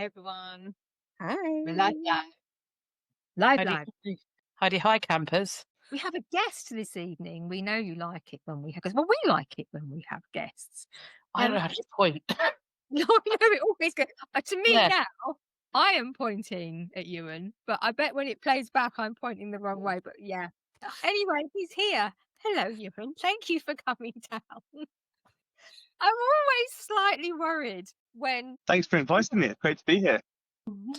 Hey everyone, we're live, Hi. live, live, Heidi, live. Heidi, hi campers. We have a guest this evening. We know you like it when we have, because well, we like it when we have guests. I don't know how to point. No, no, it always goes to me Yeah. now. I am pointing at Ewan, but I bet when it plays back, I'm pointing the wrong way. But yeah. Anyway, he's here. Hello, Ewan. Thank you for coming down. I'm always slightly worried when Thanks for inviting me. It's great to be here.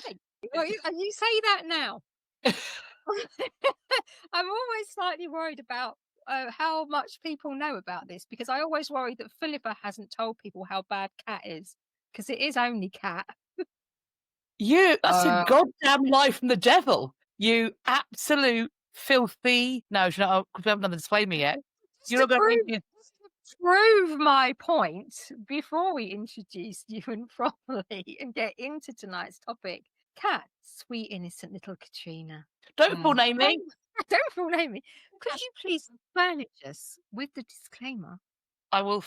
Thank you. Well, and you say that now. I'm always slightly worried about how much people know about this because I always worry that Philippa hasn't told people how bad Cat is because it is only Cat. That's a goddamn lie from the devil. You absolute filthy. No, because we haven't done the disclaimer yet. Just You're to not going to prove my point before we introduce you and properly and get into tonight's topic. Cat, sweet innocent little Katrina. Don't full name me. Don't full name me. Could you please furnish us with the disclaimer? I will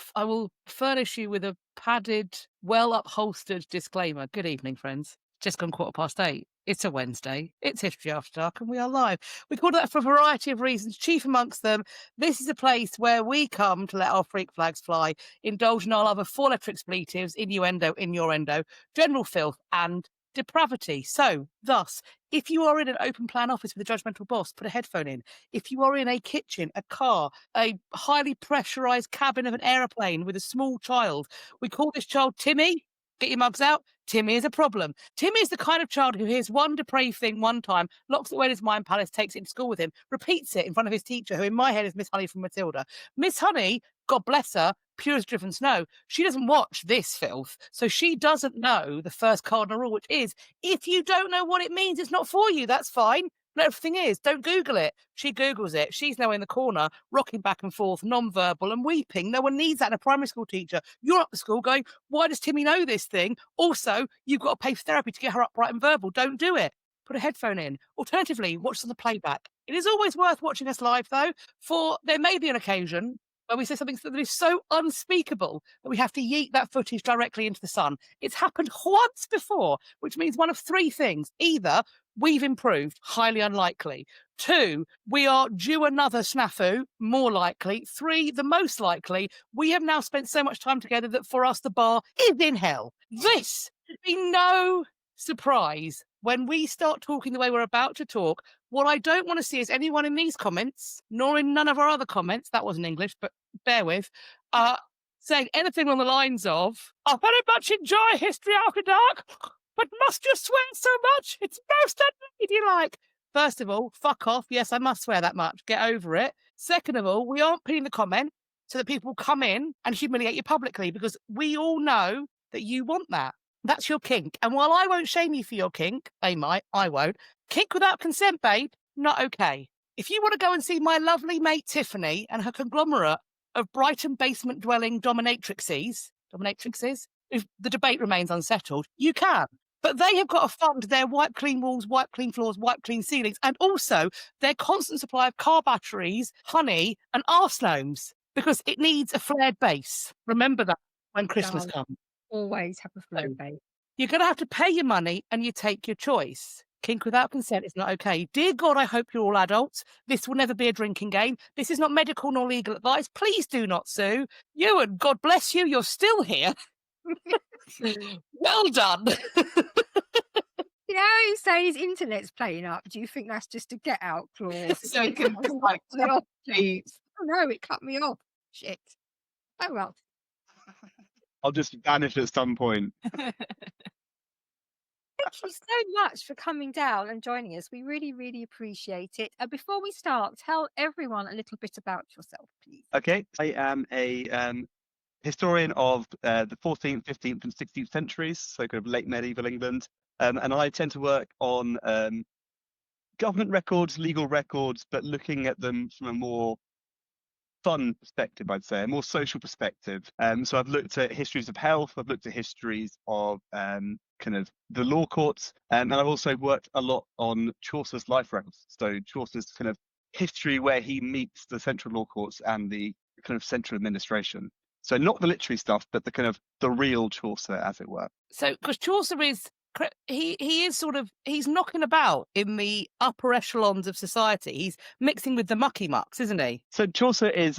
furnish you with a padded, well upholstered disclaimer. Good evening, friends. Just gone 8:15. It's a Wednesday. It's History After Dark, and we are live. We call that for a variety of reasons. Chief amongst them, this is a place where we come to let our freak flags fly, indulge in our love of four-letter expletives, innuendo, innuendo, general filth, and depravity. So, thus, if you are in an open plan office with a judgmental boss, put a headphone in. If you are in a kitchen, a car, a highly pressurized cabin of an aeroplane with a small child, we call this child Timmy. Get your mugs out. Timmy is a problem. Timmy is the kind of child who hears one depraved thing one time, locks it away in his mind palace, takes it to school with him, repeats it in front of his teacher, who in my head is Miss Honey from Matilda. Miss Honey, God bless her, pure as driven snow, she doesn't watch this filth, so she doesn't know the first cardinal rule, which is, if you don't know what it means, it's not for you. That's fine. But everything is, don't Google it. She Googles it. She's now in the corner, rocking back and forth, non-verbal and weeping. No one needs that in a primary school teacher. You're up the school going, why does Timmy know this thing? Also, you've got to pay for therapy to get her upright and verbal. Don't do it. Put a headphone in. Alternatively, watch on the playback. It is always worth watching us live, though, for there may be an occasion where we say something that is so unspeakable that we have to yeet that footage directly into the sun. It's happened once before, which means one of three things. Either we've improved, highly unlikely. 2, we are due another snafu, more likely. 3, the most likely, we have now spent so much time together that for us the bar is in hell. This should be no surprise when we start talking the way we're about to talk. What I don't want to see is anyone in these comments, nor in none of our other comments, that wasn't English, but bear with, saying anything on the lines of, I very much enjoy History After Dark, but must you swear so much? It's most unladylike. First of all, fuck off. Yes, I must swear that much. Get over it. Second of all, we aren't putting the comment so that people come in and humiliate you publicly, because we all know that you want that. That's your kink. And while I won't shame you for your kink, they might, I won't. Kink without consent, babe, not okay. If you want to go and see my lovely mate Tiffany and her conglomerate of Brighton basement dwelling dominatrixes, if the debate remains unsettled, you can. But they have got to fund their wipe clean walls, wipe clean floors, wipe clean ceilings, and also their constant supply of car batteries, honey, and arse gnomes, because it needs a flared base. Remember that when Christmas comes. Always have a flow base. You're going to have to pay your money and you take your choice. Kink without consent is not okay. Dear God, I hope you're all adults. This will never be a drinking game. This is not medical nor legal advice. Please do not sue. Ewan, God bless you, you're still here. Well done. You know how you say his internet's playing up? Do you think that's just a get out clause? So it can like, please. Oh no, it cut me off. Shit. Oh well. I'll just vanish at some point. Thank you so much for coming down and joining us. We really, really appreciate it. Before we start, tell everyone a little bit about yourself, please. Okay, I am a historian of the 14th, 15th, and 16th centuries, so kind of late medieval England. And I tend to work on government records, legal records, but looking at them from a more fun perspective, I'd say, a more social perspective. So I've looked at histories of health, I've looked at histories of kind of the law courts, and I've also worked a lot on Chaucer's life records. So Chaucer's kind of history where he meets the central law courts and the kind of central administration. So not the literary stuff, but the kind of the real Chaucer, as it were. So, because Chaucer is he is sort of, he's knocking about in the upper echelons of society. He's mixing with the mucky mucks, isn't he? So Chaucer is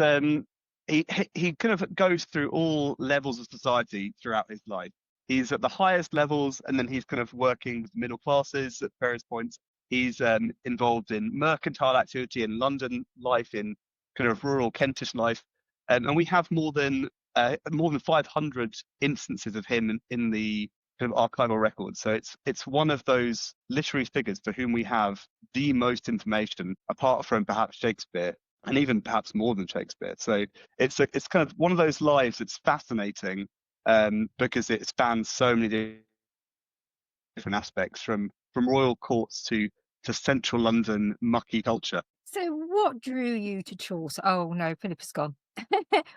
he kind of goes through all levels of society throughout his life. He's at the highest levels, and then he's kind of working with middle classes at various points. He's involved in mercantile activity in London life, in kind of rural Kentish life, and we have more than 500 instances of him in the kind of archival records. So it's one of those literary figures for whom we have the most information, apart from perhaps Shakespeare, and even perhaps more than Shakespeare. So it's kind of one of those lives that's fascinating, because it spans so many different aspects, from royal courts to central London mucky culture. So what drew you to Chaucer? Oh no, Philippa's gone.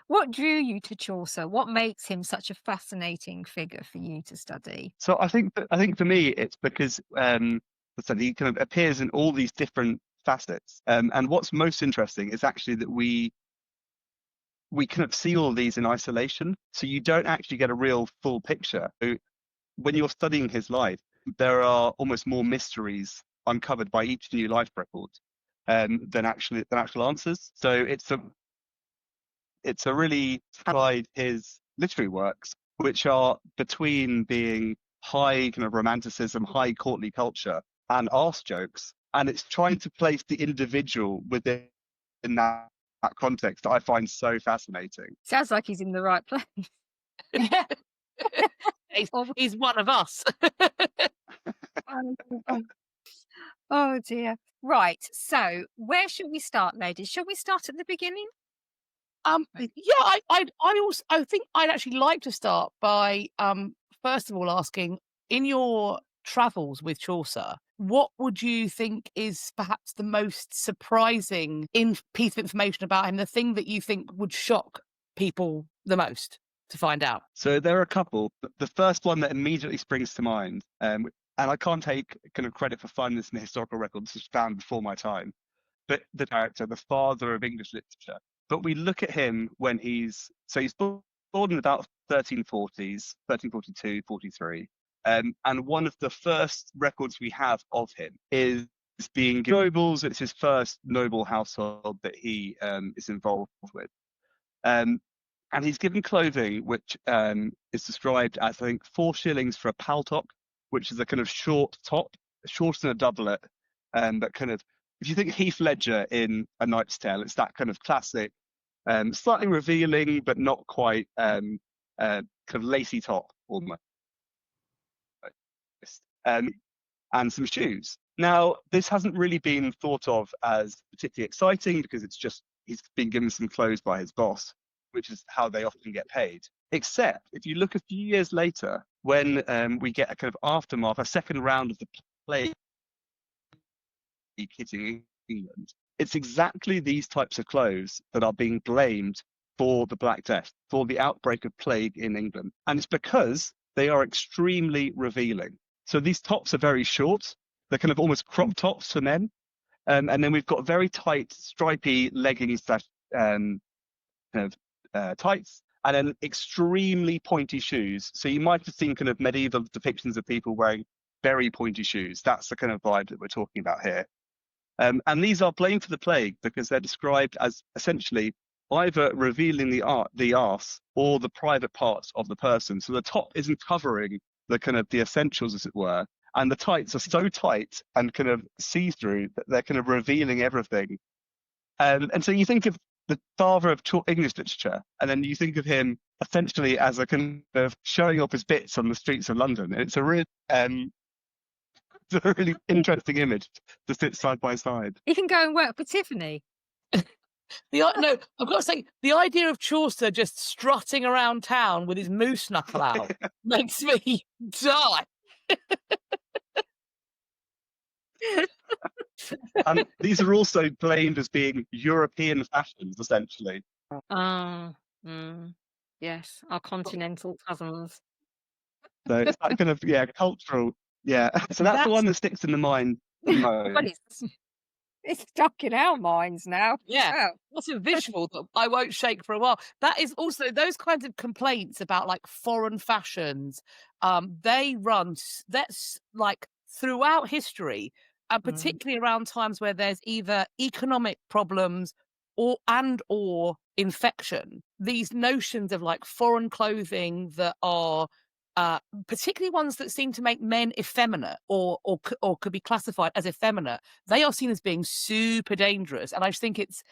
What drew you to Chaucer? What makes him such a fascinating figure for you to study? So I think for me it's because as I said, he kind of appears in all these different facets. And what's most interesting is actually that we kind of see all of these in isolation, so you don't actually get a real full picture. So when you're studying his life, there are almost more mysteries uncovered by each new life record than actual answers. So it's a really tied his literary works, which are between being high kind of romanticism, high courtly culture, and arse jokes, and it's trying to place the individual within that context that I find so fascinating. Sounds like he's in the right place. He's one of us. Oh dear. Right. So where should we start, ladies? Shall we start at the beginning? Yeah, I think I'd actually like to start by first of all asking, in your travels with Chaucer, what would you think is perhaps the most surprising piece of information about him, the thing that you think would shock people the most to find out? So there are a couple. The first one that immediately springs to mind, and I can't take kind of credit for finding this in the historical record, this was found before my time, but the character, the father of English literature. But we look at him when he's born in about 1340s, 1342, 43. And one of the first records we have of him is being nobles. It's his first noble household that he is involved with. And he's given clothing which is described as, I think, 4 shillings for a paltock, which is a kind of short top, shorter than a doublet, but kind of, if you think Heath Ledger in A Knight's Tale, it's that kind of classic, slightly revealing but not quite kind of lacy top almost. And some shoes. Now, this hasn't really been thought of as particularly exciting, because it's just he's been given some clothes by his boss, which is how they often get paid. Except if you look a few years later, when we get a kind of aftermath, a second round of the plague hitting England, it's exactly these types of clothes that are being blamed for the Black Death, for the outbreak of plague in England. And it's because they are extremely revealing. So these tops are very short. They're kind of almost crop tops for men. And then we've got very tight, stripy leggings / kind of tights, and then extremely pointy shoes. So you might have seen kind of medieval depictions of people wearing very pointy shoes. That's the kind of vibe that we're talking about here. And these are blamed for the plague because they're described as essentially either revealing the arse or the private parts of the person. So the top isn't covering the kind of the essentials, as it were, and the tights are so tight and kind of see-through that they're kind of revealing everything. And so you think of the father of English literature, and then you think of him essentially as a kind of showing off his bits on the streets of London. And it's a really interesting image to sit side by side. You can go and work for Tiffany. No, I've got to say, the idea of Chaucer just strutting around town with his moose knuckle out makes me die. And these are also blamed as being European fashions, essentially. Yes, our continental cousins. So it's that kind of cultural. Yeah. So that's the one that sticks in the mind the most. It's stuck in our minds now. Yeah. Oh, What's a visual that I won't shake for a while? That is also those kinds of complaints about like foreign fashions. They run that's like throughout history, and mm. particularly around times where there's either economic problems or infection. These notions of like foreign clothing that are particularly ones that seem to make men effeminate or could be classified as effeminate. They are seen as being super dangerous, and I just think it's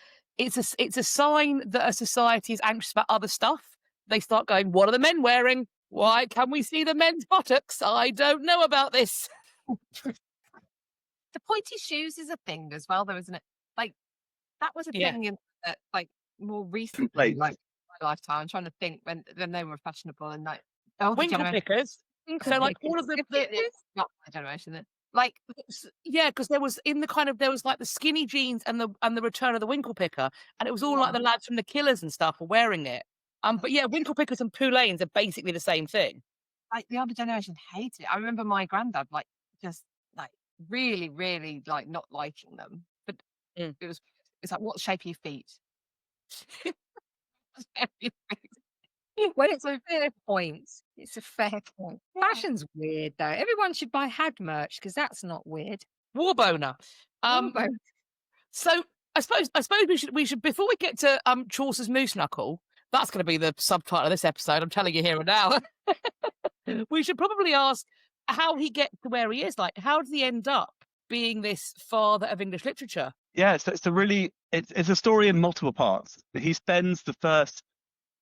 a sign that a society is anxious about other stuff. They start going, "What are the men wearing? Why can we see the men's buttocks? I don't know about this." The pointy shoes is a thing as well, though, isn't it? Like that was a Yeah. thing in like more recently, Complaint. like my lifetime. I'm trying to think when they were fashionable and like older Winkle generation. pickers. So like all of It's not my generation. Then. Like yeah, because there was there was like the skinny jeans and the return of the winkle picker, and it was all like the lads from the Killers and stuff were wearing it. But yeah, winkle pickers and poulaines are basically the same thing. like the older generation hated it. I remember my granddad like just like really, really like not liking them. But Mm. it's like what shape are your feet? Well, it's a fair point. It's a fair point. Fashion's weird though. Everyone should buy Had merch because that's not weird. Warboner. Although- So I suppose we should before we get to Chaucer's Moose Knuckle, that's going to be the subtitle of this episode. I'm telling you here and now. We should probably ask how he gets to where he is. Like, how does he end up being this father of English literature? Yeah, so it's a story in multiple parts. He spends the first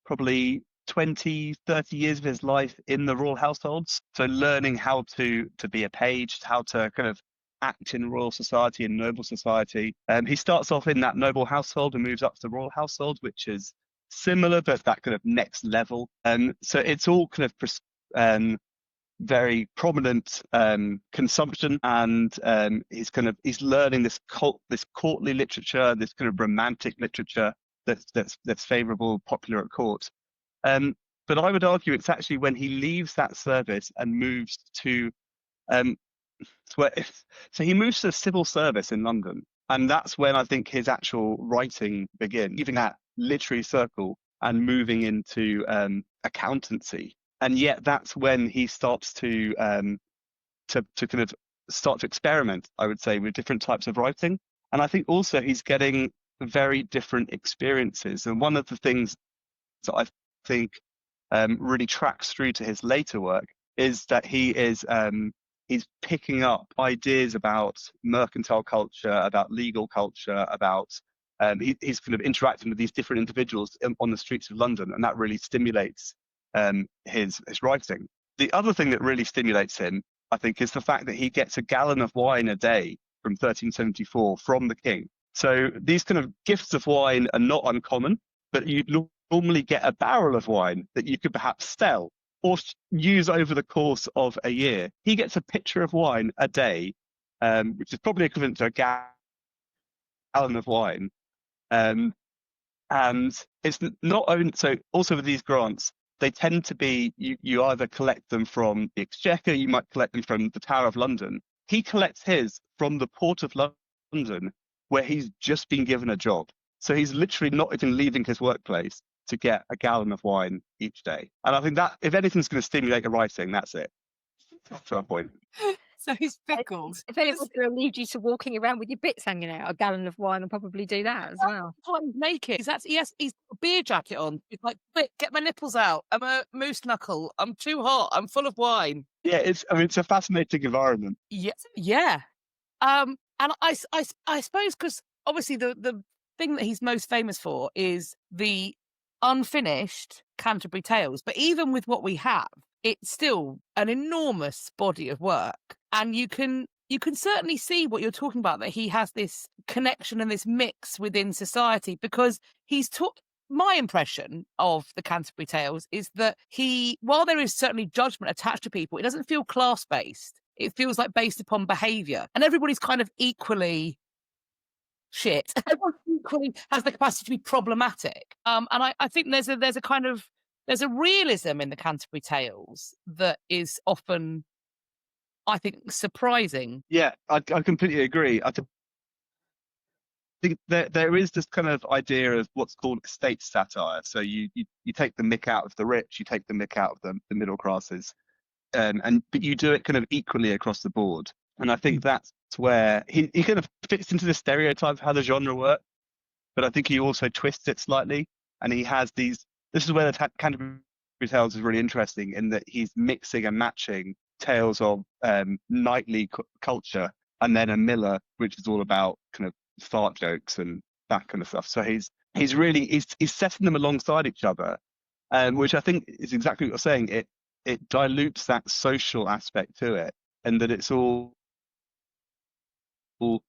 probably 20, 30 years of his life in the royal households. So learning how to be a page, how to kind of act in royal society and noble society. He starts off in that noble household and moves up to the royal household, which is similar, but that kind of next level. So it's all kind of very prominent consumption, and he's learning this courtly literature, this kind of romantic literature that's favourable, popular at court. But I would argue it's actually when he leaves that service and moves to so he moves to civil service in London, and that's when I think his actual writing begins, leaving that literary circle and moving into accountancy. And yet that's when he starts to kind of start to experiment, I would say, with different types of writing. And I think also he's getting very different experiences. And one of the things that I think really tracks through to his later work is that he's picking up ideas about mercantile culture, about legal culture, about he's kind of interacting with these different individuals on the streets of London, and that really stimulates his writing. The other thing that really stimulates him, I think, is the fact that he gets a gallon of wine a day from 1374 from the king. So these kind of gifts of wine are not uncommon, but you'd normally get a barrel of wine that you could perhaps sell or use over the course of a year. He gets a pitcher of wine a day, which is probably equivalent to a gallon of wine. And it's not only so. Also with these grants, they tend to be you either collect them from the Exchequer, you might collect them from the Tower of London. He collects his from the Port of London, where he's just been given a job. So he's literally not even leaving his workplace to get a gallon of wine each day. And I think that if anything's going to stimulate your writing, that's it. To a point. so he's fickle. If anyone's going to lead you to walking around with your bits hanging out, a gallon of wine will probably do that as well. He's naked. He's got a beer jacket on. He's like, quick, get my nipples out. I'm a moose knuckle. I'm too hot. I'm full of wine. Yeah, it's a fascinating environment. Yeah. And I suppose because obviously the thing that he's most famous for is the unfinished Canterbury Tales. But even with what we have, it's still an enormous body of work. And you can certainly see what you're talking about, that he has this connection and this mix within society, because my impression of the Canterbury Tales is that while there is certainly judgment attached to people, it doesn't feel class-based. It feels like based upon behaviour. And everybody's kind of equally shit. Everyone equally has the capacity to be problematic. And I think there's a realism in the Canterbury Tales that is often, I think, surprising. Yeah, I completely agree. think there is this kind of idea of what's called estate satire. So you take the mick out of the rich, you take the mick out of the middle classes, but you do it kind of equally across the board. And I think that's where he kind of fits into the stereotype of how the genre works, but I think he also twists it slightly. And he has these. This is where the Canterbury Tales is really interesting, in that he's mixing and matching tales of knightly culture and then a miller, which is all about kind of fart jokes and that kind of stuff. So he's setting them alongside each other, which I think is exactly what you're saying. It dilutes that social aspect to it, and that it's all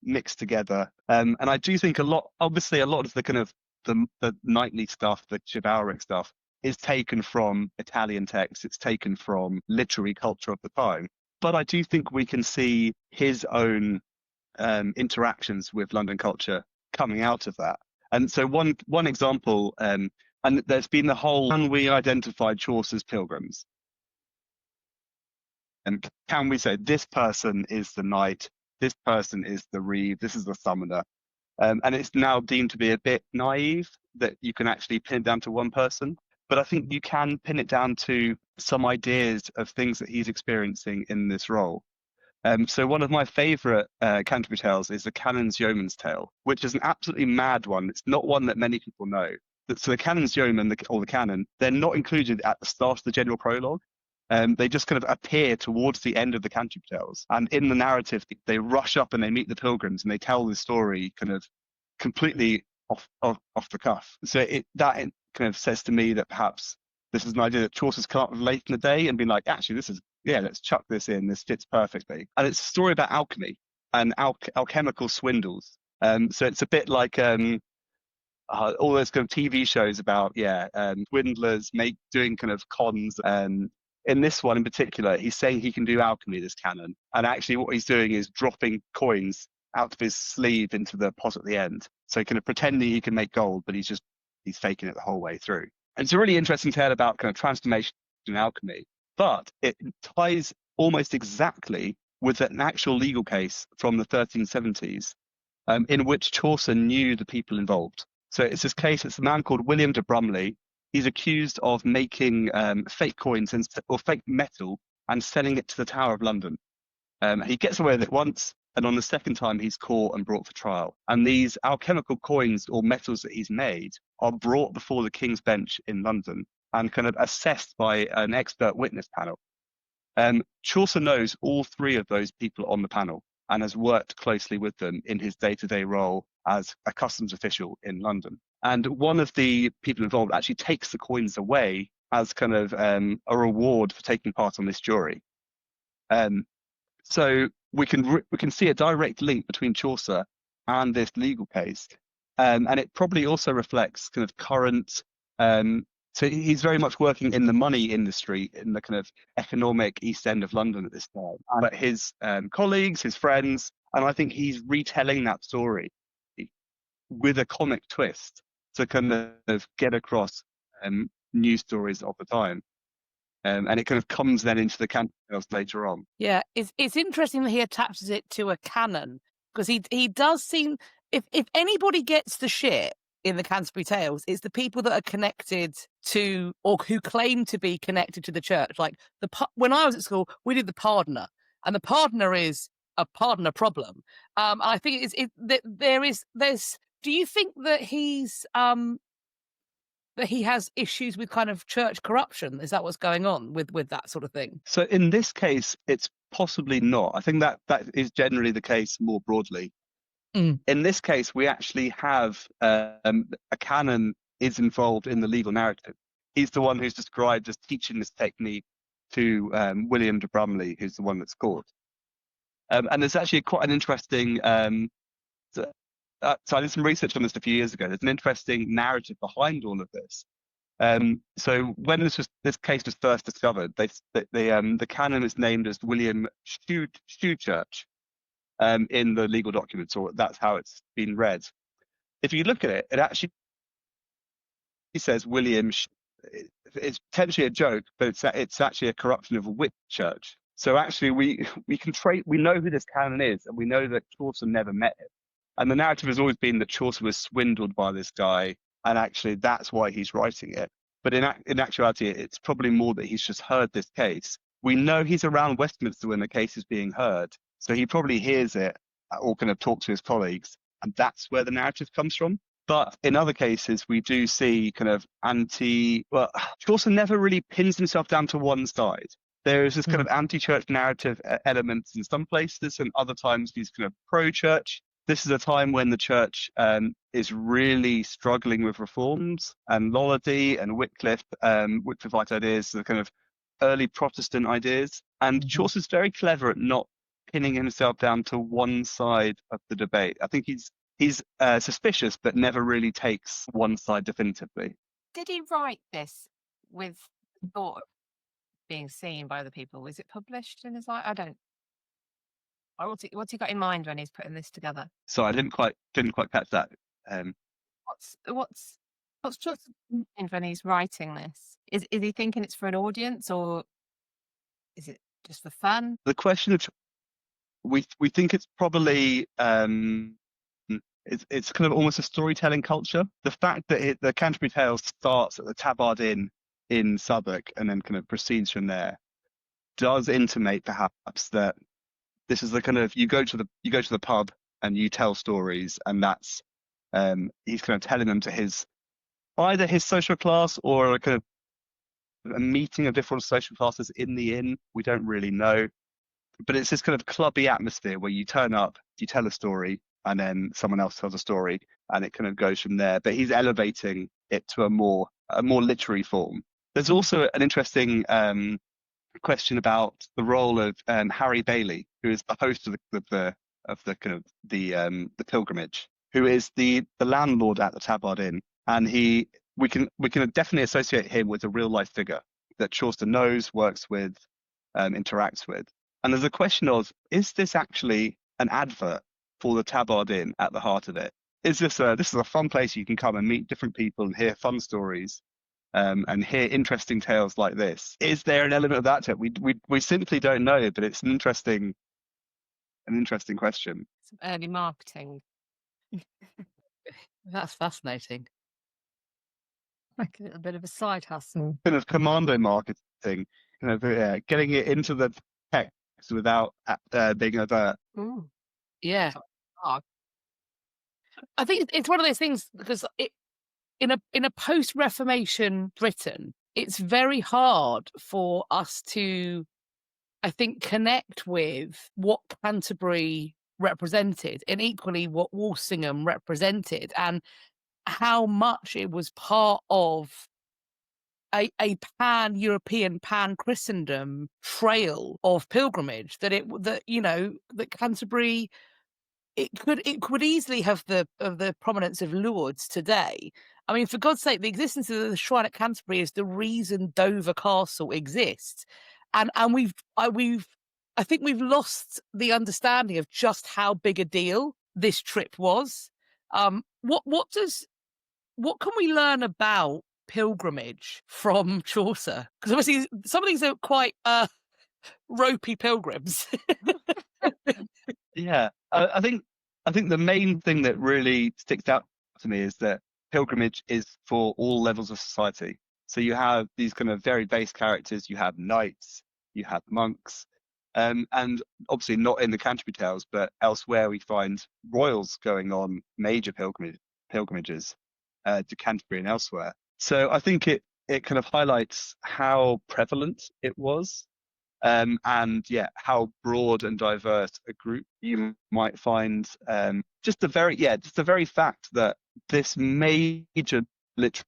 mixed together. And I do think obviously a lot of the kind of the knightly stuff, the chivalric stuff, is taken from Italian texts. It's taken from literary culture of the time. But I do think we can see his own interactions with London culture coming out of that. And so one example, and there's been the whole, can we identify Chaucer's pilgrims? And can we say this person is the knight, this person is the reeve, this is the summoner? And it's now deemed to be a bit naive that you can actually pin it down to one person. But I think you can pin it down to some ideas of things that he's experiencing in this role. So one of my favourite Canterbury Tales is the Canon's Yeoman's Tale, which is an absolutely mad one. It's not one that many people know. So the Canon's Yeoman, or the Canon, they're not included at the start of the general prologue. They just kind of appear towards the end of the Canterbury Tales. And in the narrative, they rush up and they meet the pilgrims and they tell the story kind of completely off the cuff. So that kind of says to me that perhaps this is an idea that Chaucer's come up with late in the day and been like, actually, let's chuck this in. This fits perfectly. And it's a story about alchemy and alchemical swindles. So it's a bit like all those kind of TV shows about, swindlers doing kind of cons. In this one in particular, he's saying he can do alchemy, this Canon. And actually what he's doing is dropping coins out of his sleeve into the pot at the end. So kind of pretending he can make gold, but he's faking it the whole way through. And it's a really interesting tale about kind of transformation and alchemy, but it ties almost exactly with an actual legal case from the 1370s in which Chaucer knew the people involved. So it's this case, it's a man called William de Brumley. He's accused of making fake coins or fake metal and selling it to the Tower of London. He gets away with it once, and on the second time he's caught and brought for trial. And these alchemical coins or metals that he's made are brought before the King's Bench in London and kind of assessed by an expert witness panel. Chaucer knows all three of those people on the panel and has worked closely with them in his day-to-day role as a customs official in London. And one of the people involved actually takes the coins away as kind of a reward for taking part on this jury. So we can see a direct link between Chaucer and this legal case, and it probably also reflects kind of current. So he's very much working in the money industry in the kind of economic East End of London at this time. But his colleagues, his friends, and I think he's retelling that story with a comic twist to kind of get across news stories of the time. And it kind of comes then into the Canterbury Tales later on. Yeah, it's interesting that he attaches it to a canon, because he does seem, if anybody gets the shit in the Canterbury Tales, it's the people that are connected to, or who claim to be connected to the church. Like when I was at school, we did the Pardoner, and the Pardoner is a Pardoner problem. I think there's. Do you think that he has issues with kind of church corruption? Is that what's going on with that sort of thing? So in this case, it's possibly not. I think that is generally the case more broadly. In this case, we actually have a canon is involved in the legal narrative. He's the one who's described as teaching this technique to William de Brumley, who's the one that's caught. And there's actually quite an interesting. So I did some research on this a few years ago. There's an interesting narrative behind all of this. So when this case was first discovered, the canon is named as William Stewchurch in the legal documents, or that's how it's been read. If you look at it, it actually says William. It's potentially a joke, but it's actually a corruption of Whitchurch. So actually, we know who this canon is, and we know that Chaucer never met him. And the narrative has always been that Chaucer was swindled by this guy, and actually that's why he's writing it. But in actuality, it's probably more that he's just heard this case. We know he's around Westminster when the case is being heard, so he probably hears it or kind of talks to his colleagues, and that's where the narrative comes from. But in other cases, we do see kind of well, Chaucer never really pins himself down to one side. There is this kind of anti-church narrative elements in some places, and other times he's kind of pro-church. This is a time when the church is really struggling with reforms, and Lollardy and Wycliffeite ideas, the kind of early Protestant ideas. And Chaucer's very clever at not pinning himself down to one side of the debate. I think he's suspicious, but never really takes one side definitively. Did he write this with thought of being seen by other people? Was it published in his life? I don't. What's he got in mind when he's putting this together? So I didn't quite catch that. What's Chaucer thinking when he's writing this? Is he thinking it's for an audience, or is it just for fun? The question of we think it's probably it's kind of almost a storytelling culture. The fact that the Canterbury Tales starts at the Tabard Inn in Southwark and then kind of proceeds from there does intimate perhaps that this is the kind of you go to the pub and you tell stories, and that's he's kind of telling them to either his social class or a kind of a meeting of different social classes in the inn. We don't really know, but it's this kind of clubby atmosphere where you turn up, you tell a story, and then someone else tells a story, and it kind of goes from there. But he's elevating it to a more literary form. There's also an interesting question about the role of Harry Bailey, who is the host of the pilgrimage, who is the landlord at the Tabard Inn, and we can definitely associate him with a real life figure that Chaucer knows, works with, interacts with. And there's a question of, is this actually an advert for the Tabard Inn at the heart of it? Is this is a fun place you can come and meet different people and hear fun stories, and hear interesting tales like this? Is there an element of that to it? We simply don't know, but it's an interesting question. Some early marketing. That's fascinating. Like a little bit of a side hustle. Kind of commando marketing, getting it into the text without being overt. Ooh. Yeah. Oh, I think it's one of those things because in a post-Reformation Britain, it's very hard for us to, I think, connect with what Canterbury represented and equally what Walsingham represented, and how much it was part of a pan-European, pan-Christendom trail of pilgrimage, that Canterbury, it could easily have the prominence of Lourdes today. I mean, for God's sake, the existence of the shrine at Canterbury is the reason Dover Castle exists, and I think we've lost the understanding of just how big a deal this trip was. What can we learn about pilgrimage from Chaucer? Because obviously some of these are quite ropey pilgrims. Yeah, I think the main thing that really sticks out to me is that pilgrimage is for all levels of society. So you have these kind of very base characters. You have knights, you have monks, and obviously not in the Canterbury Tales, but elsewhere we find royals going on major pilgrimages to Canterbury and elsewhere. So I think it kind of highlights how prevalent it was, and how broad and diverse a group you might find. Just the very fact that this major literary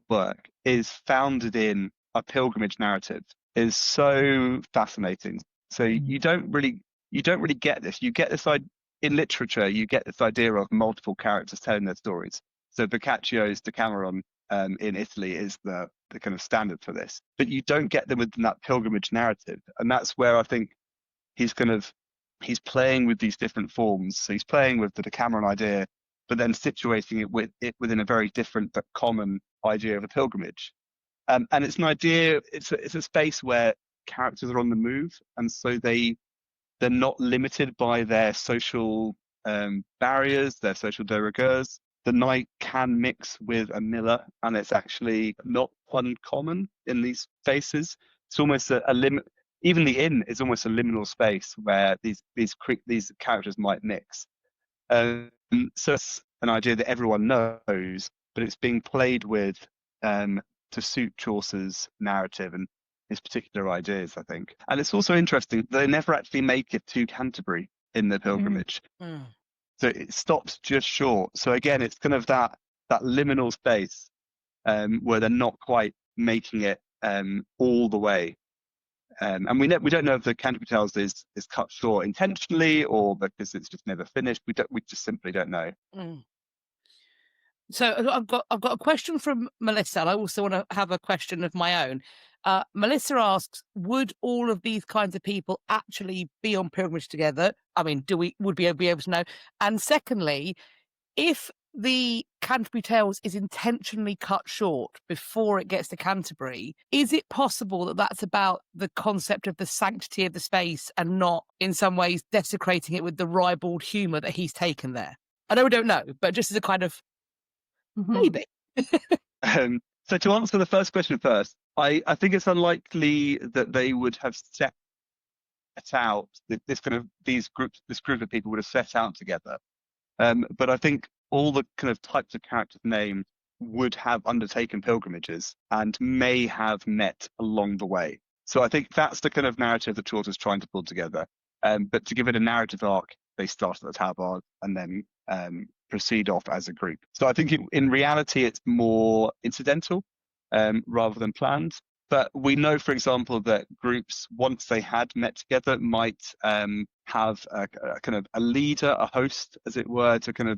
work is founded in a pilgrimage narrative is so fascinating. So you don't really get this. You get this in literature. You get this idea of multiple characters telling their stories. So Boccaccio's Decameron in Italy is the kind of standard for this, but you don't get them within that pilgrimage narrative, and that's where I think he's playing with these different forms. So he's playing with the Decameron idea, but then situating it within a very different but common idea of a pilgrimage. And it's an idea. It's a space where characters are on the move, and so they're not limited by their social barriers, they're social de rigueurs. The knight can mix with a miller, and it's actually not uncommon in these spaces. It's almost a limit. Even the inn is almost a liminal space where these characters might mix. So it's an idea that everyone knows, but it's being played with to suit Chaucer's narrative and his particular ideas, I think. And it's also interesting, they never actually make it to Canterbury in the pilgrimage. Mm. So it stops just short. So again, it's kind of that liminal space where they're not quite making it all the way. And we don't know if the Canterbury Tales is cut short intentionally or because it's just never finished. We just simply don't know. Mm. So I've got a question from Melissa. And I also want to have a question of my own. Melissa asks, would all of these kinds of people actually be on pilgrimage together? I mean, would we be able to know? And secondly, if the Canterbury Tales is intentionally cut short before it gets to Canterbury, is it possible that that's about the concept of the sanctity of the space and not in some ways desecrating it with the ribald humour that he's taken there? I know we don't know, but just as a kind of maybe. So to answer the first question first, I think it's unlikely that they would have set out this group of people would have set out together. But I think all the kind of types of characters named would have undertaken pilgrimages and may have met along the way. So I think that's the kind of narrative that Chaucer's trying to pull together. But to give it a narrative arc, they start at the tabard and then proceed off as a group. So I think in reality, it's more incidental rather than planned. But we know, for example, that groups, once they had met together, might have a kind of a leader, a host, as it were, to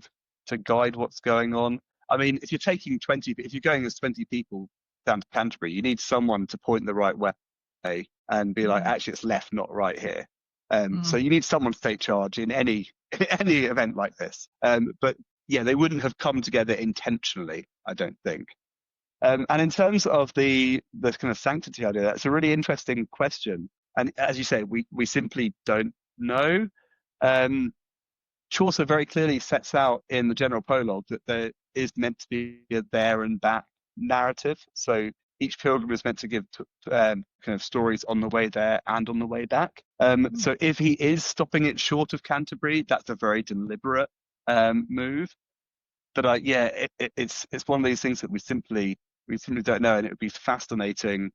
guide what's going on. I mean, if you're going as 20 people down to Canterbury, you need someone to point the right way and be like, actually, it's left, not right here. So you need someone to take charge in any event like this. But yeah, they wouldn't have come together intentionally, I don't think. And in terms of the kind of sanctity idea, that's a really interesting question. And as you say, we simply don't know. Chaucer very clearly sets out in the general prologue that there is meant to be a there and back narrative. So each pilgrim is meant to give kind of stories on the way there and on the way back. So if he is stopping it short of Canterbury, that's a very deliberate move. But it's one of these things that we simply don't know, and it would be fascinating.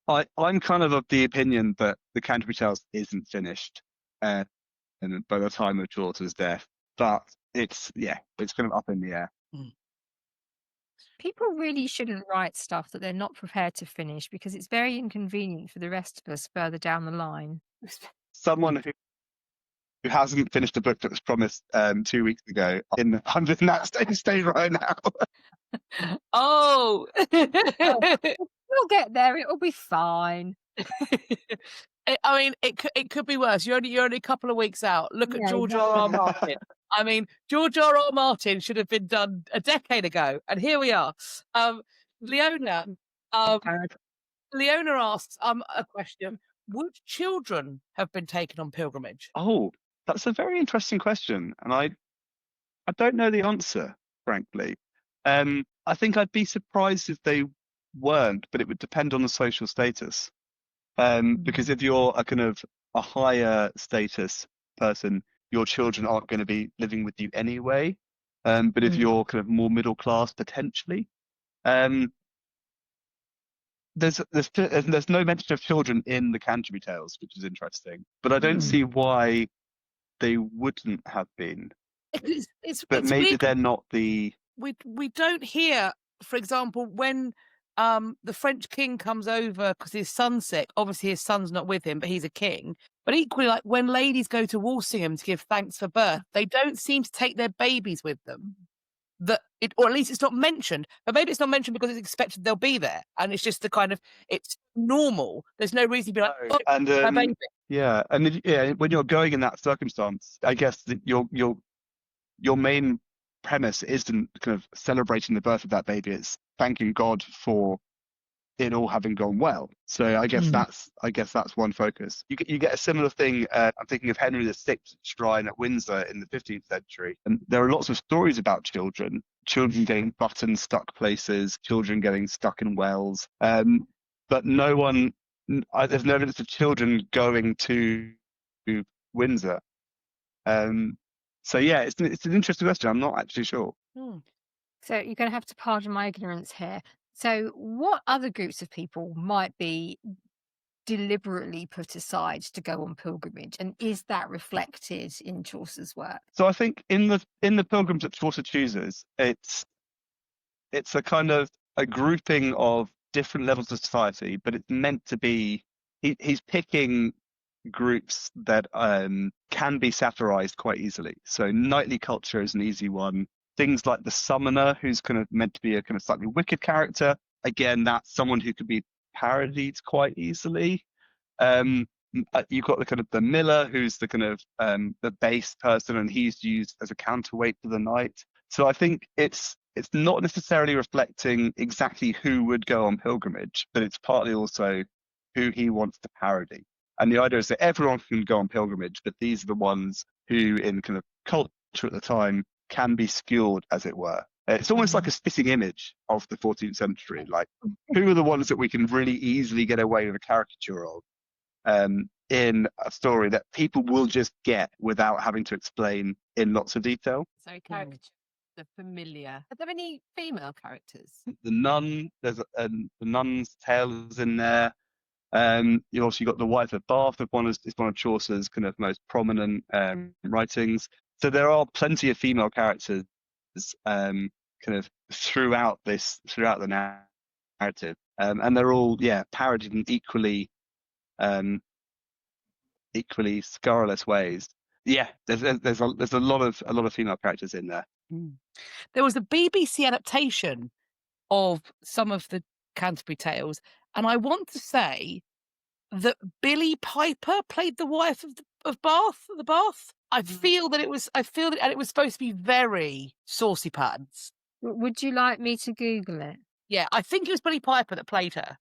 I'm kind of the opinion that the Canterbury Tales isn't finished, and by the time of Chaucer's death, but it's kind of up in the air. People really shouldn't write stuff that they're not prepared to finish because it's very inconvenient for the rest of us further down the line. Someone who hasn't finished a book that was promised 2 weeks ago, I'm in that stage right now. Oh, We'll get there. It'll be fine. I mean, it could be worse. You're only a couple of weeks out. Look at Yeah, George R.R. Martin. I mean, George R.R. Martin should have been done a decade ago, and here we are. Leona asks a question: would children have been taken on pilgrimage? Oh, that's a very interesting question, and I don't know the answer, frankly. I think I'd be surprised if they weren't, but it would depend on the social status. Because if you're a kind of a higher status person, your children aren't going to be living with you anyway. But if you're kind of more middle class, potentially, there's no mention of children in the Canterbury Tales, which is interesting. But I don't see why they wouldn't have been. But maybe weird. they're not the. We don't hear, for example, when the French king comes over because his son's sick. Obviously, his son's not with him, but he's a king. But equally, like when ladies go to Walsingham to give thanks for birth, they don't seem to take their babies with them. Or at least it's not mentioned. But maybe it's not mentioned because it's expected they'll be there, and it's just the kind of it's normal. There's no reason to be like, my baby. Yeah, and when you're going in that circumstance, I guess that your main premise isn't kind of celebrating the birth of that baby. It's thanking God for it all having gone well. So I guess that's one focus. You get a similar thing. I'm thinking of Henry VI's shrine at Windsor in the 15th century, and there are lots of stories about children getting buttons stuck places, children getting stuck in wells. But there's no evidence of children going to Windsor. So yeah, it's an interesting question. I'm not actually sure. So you're going to have to pardon my ignorance here. So what other groups of people might be deliberately put aside to go on pilgrimage, and is that reflected in Chaucer's work? So I think in the pilgrims that Chaucer chooses, it's a kind of a grouping of different levels of society, but it's meant to be he's picking groups that can be satirized quite easily. So knightly culture is an easy one. Things like the summoner, who's kind of meant to be a kind of slightly wicked character. Again, that's someone who could be parodied quite easily. You've got the kind of the miller, who's the kind of the base person, and he's used as a counterweight to the knight. So I think it's not necessarily reflecting exactly who would go on pilgrimage, but it's partly also who he wants to parody. And the idea is that everyone can go on pilgrimage, but these are the ones who, in kind of culture at the time, can be skewed, as it were. It's almost like a spitting image of the 14th century. Like, who are the ones that we can really easily get away with a caricature of in a story that people will just get without having to explain in lots of detail? So caricature, the familiar. Are there any female characters? The nun, there's the nun's tale is in there. You also got the wife of Bath, is one of Chaucer's kind of most prominent writings. So there are plenty of female characters kind of throughout the narrative, and they're all parodied in equally scurrilous ways. Yeah, there's a lot of female characters in there. There was a BBC adaptation of some of the Canterbury Tales, and I want to say that Billy Piper played the wife of Bath. I feel that it was and it was supposed to be very saucy pants. Would you like me to Google it? Yeah, I think it was Billy Piper that played her.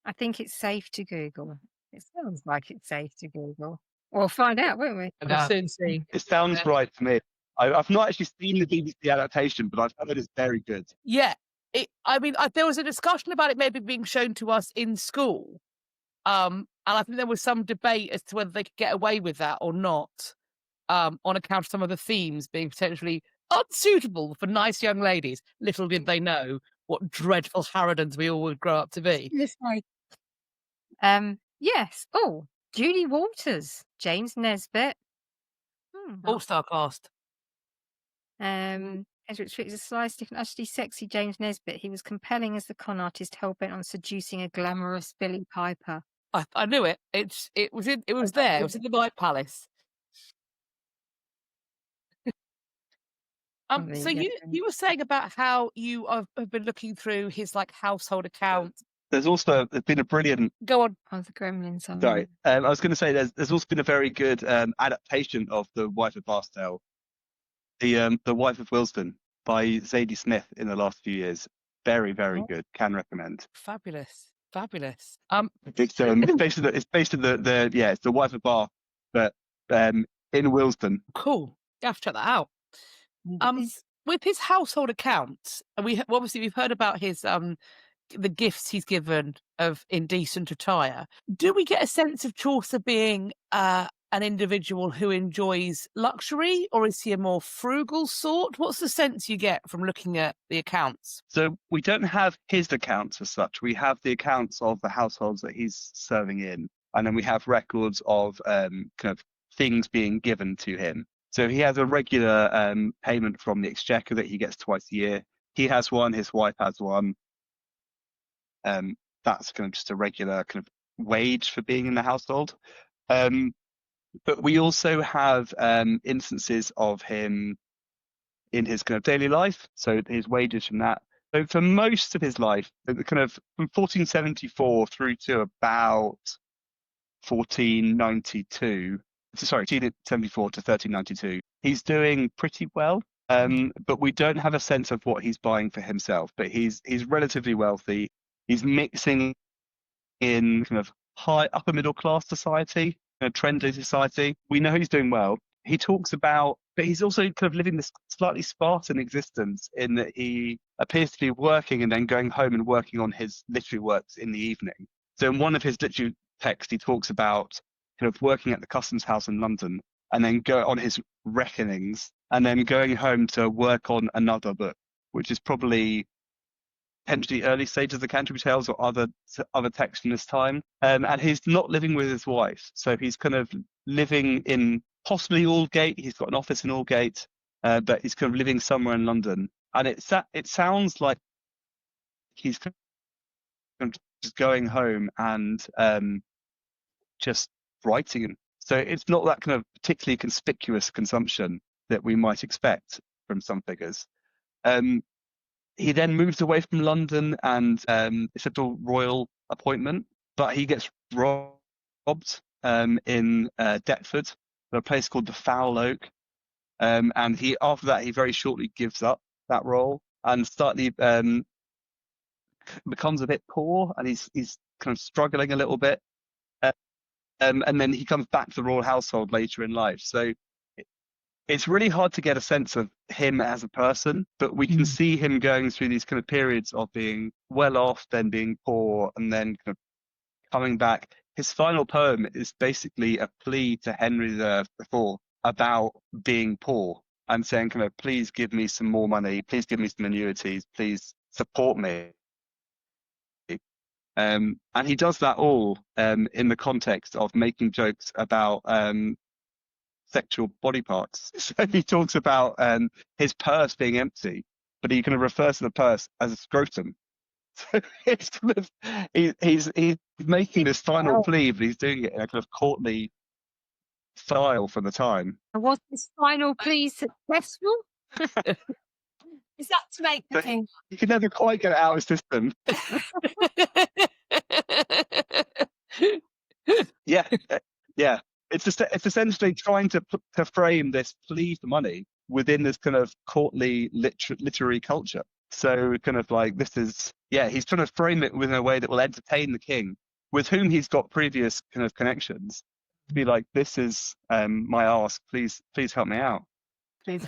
I think it's safe to Google. It sounds like it's safe to Google. We'll find out, won't we? We'll soon see. It sounds right to me. I've not actually seen the BBC adaptation, but I've heard it's very good. Yeah, there was a discussion about it maybe being shown to us in school, and I think there was some debate as to whether they could get away with that or not, on account of some of the themes being potentially unsuitable for nice young ladies. Little did they know what dreadful harridans we all would grow up to be. Yes. Oh, Julie Walters, James Nesbitt. All-star cast. Edward Street is a sly, stiff, and utterly sexy James Nesbitt. He was compelling as the con artist hell-bent on seducing a glamorous Billy Piper. I knew it. It was there. It was in the Night Palace. So you were saying about how you have been looking through his household account. There's been a brilliant. Go on. Oh, the Gremlins. Sorry, I was going to say there's also been a very good adaptation of The Wife of Bath's Tale, the Wife of Willesden by Zadie Smith in the last few years. Very, very good. Can recommend. Fabulous. Fabulous. It's based on it's The Wife of Bath, but in Willesden. Cool. You have to check that out. With his household accounts, and we've heard about his the gifts he's given of indecent attire. Do we get a sense of Chaucer being an individual who enjoys luxury, or is he a more frugal sort? What's the sense you get from looking at the accounts? So we don't have his accounts as such. We have the accounts of the households that he's serving in, and then we have records of kind of things being given to him. So he has a regular payment from the Exchequer that he gets twice a year. He has one, his wife has one. That's kind of just a regular kind of wage for being in the household. But we also have instances of him in his kind of daily life, so his wages from that. So for most of his life, kind of from 1474 through to about 1494 to 1392, he's doing pretty well. But we don't have a sense of what he's buying for himself. But he's relatively wealthy. He's mixing in kind of high upper middle class society, trendy society. We know he's doing well. He talks about, but he's also kind of living this slightly Spartan existence in that he appears to be working and then going home and working on his literary works in the evening. So in one of his literary texts, he talks about kind of working at the Customs House in London and then go on his reckonings and then going home to work on another book, which is probably potentially early stages of the Canterbury Tales or other texts from this time. And he's not living with his wife. So he's kind of living in possibly Aldgate. He's got an office in Aldgate, but he's kind of living somewhere in London. And it sounds like he's kind of just going home and just writing. So it's not that kind of particularly conspicuous consumption that we might expect from some figures. He then moves away from London and it's a royal appointment, but he gets robbed in Deptford, at a place called the Foul Oak. And after that, he very shortly gives up that role and slightly becomes a bit poor, and he's kind of struggling a little bit. And then he comes back to the royal household later in life. So it's really hard to get a sense of him as a person, but we can see him going through these kind of periods of being well off, then being poor, and then kind of coming back. His final poem is basically a plea to Henry IV about being poor and saying, kind of, please give me some more money, please give me some annuities, please support me. And he does that all in the context of making jokes about sexual body parts. So he talks about his purse being empty, but he kind of refers to the purse as a scrotum. So it's kind of he's making this final plea, but he's doing it in a kind of courtly style for the time. And was this final plea successful? Is that to make the So king? he can never quite get it out of his system. Yeah. It's essentially trying to frame this plea for money within this kind of courtly literary culture. So kind of like he's trying to frame it within a way that will entertain the king, with whom he's got previous kind of connections, to be like, this is my ask, please help me out. Please.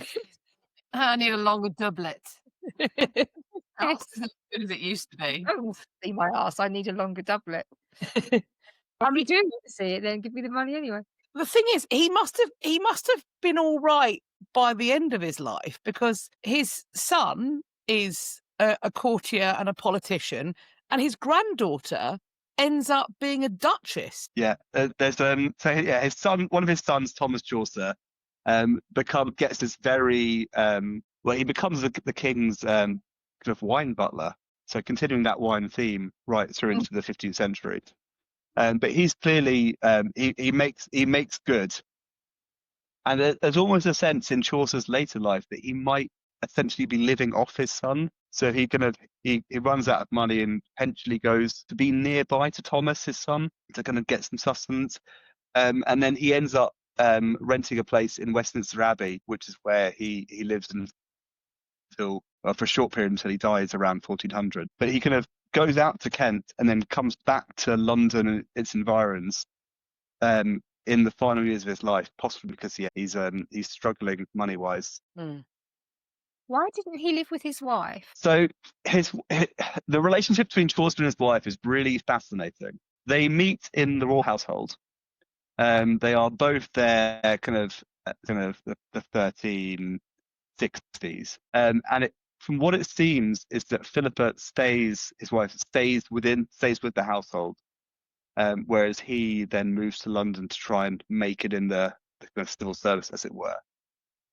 I need a longer doublet. Yes. Not as good as it used to be. Oh, see my ass. I need a longer doublet. I'm doing it to see it, then give me the money anyway. The thing is, he must have been all right by the end of his life, because his son is a courtier and a politician, and his granddaughter ends up being a duchess. Yeah, there's his son, one of his sons, Thomas Chaucer, gets this very he becomes the king's kind of wine butler. So continuing that wine theme right through into the 15th century. But he's clearly he makes good, and there's almost a sense in Chaucer's later life that he might essentially be living off his son. So he runs out of money and eventually goes to be nearby to Thomas, his son, to kind of get some sustenance, and then he ends up renting a place in Westminster Abbey, which is where he lives until for a short period until he dies around 1400. But he kind of goes out to Kent and then comes back to London and its environs in the final years of his life, possibly because he's struggling money wise. Why didn't he live with his wife? So the relationship between Chaucer and his wife is really fascinating. They meet in the royal household. They are both there kind of the 1360s, and from what it seems is that Philippa his wife stays with the household, whereas he then moves to London to try and make it in the kind of civil service, as it were.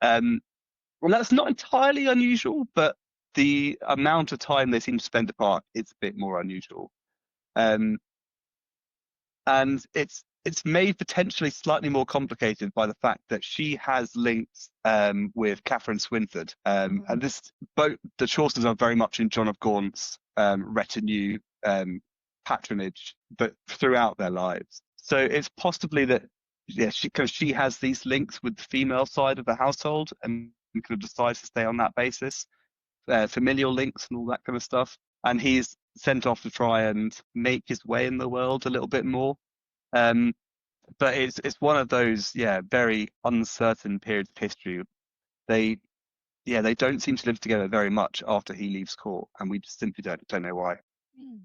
Well, that's not entirely unusual, but the amount of time they seem to spend apart is a bit more unusual. And it's made potentially slightly more complicated by the fact that she has links with Catherine Swynford. And both the Chaucers are very much in John of Gaunt's retinue patronage, but throughout their lives. So it's possibly that she has these links with the female side of the household and kind of decides to stay on that basis, familial links and all that kind of stuff. And he's sent off to try and make his way in the world a little bit more. But it's one of those very uncertain periods of history. They don't seem to live together very much after he leaves court, and we just simply don't know why.